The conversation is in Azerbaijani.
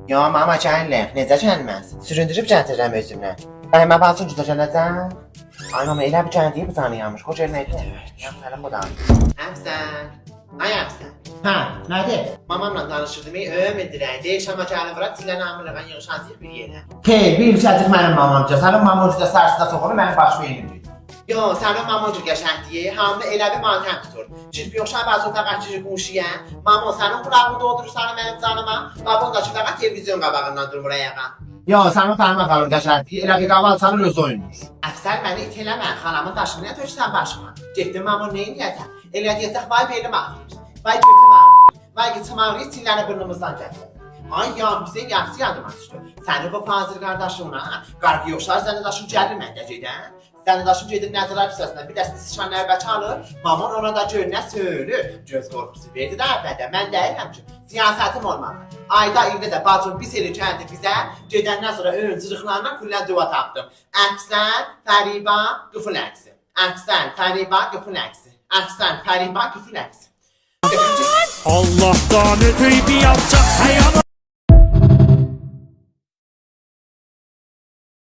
Ya mama gəlin, necə gəlməz? Süründürüb gətirirəm özümlə. Bəyimə baksın cüda gələcəm. Ay mama elə bir gəldiyi bu zanıyamış. Xoş elməkdə. Ya sələ xudam. Əfsən. Ay əfsən. Hə, nədir? Mamamla danışırdım, ömüdürək. Deyişəm gəlin vura, silən amırlığın yığışancıyıq bir yerə. Hey, bir ilçəcik mənim mamamca. Sənin mamamca sarsıda soxunu mənim başımı elimdir. Yo, sənin mamamca qəşəngdiyi, hamda elə bir mantəm tutur. Cirpi yoxşan bazı otaqaçıcı quşiyə. Mamo, sənin qulağını doldurursan mənim canıma. Babon da çıdağa televizyon qabağından durmur ayağa. Yo, sənin tanıma qalır qəşəngdiyi, elə bir qaval çalır öz oyunmuş. Əfsər məni it eləmə, xalamın daşını nə töksən başıma. Getdim mamon neyin yətə? Elə deyəcək, vay belim ağrıyır. Vay götüm ağrıyır. Vay gitsim ağrıyır, çiləni burnumuzdan gəlir. Ay ya, Hüseyin yaxşı yadıma düşdü. Səni bu fazil qardaşımla, qarqı yoxşar zənnədaşım gəlir məndə gedən. Zənnədaşım gedir nəzərlər pisəsindən, bir dəstə sıçan nərbəçə alır, mamon ona da gönlə söylür. Göz qorxusu verdi də əvvəldə, mən deyirəm ki, siyasətim olmalı. Ayda ildə də bacım bir seri gəldi bizə, gedəndən sonra ön cırıqlarına küllən duva tapdım. Əfsən, Fəriba, qıfıl əksi. Əfsən, Fəriba, qıfıl əksi. Əfsən, Fəriba, qıfıl əksi. Allah'tan öteyim yapacak hayal.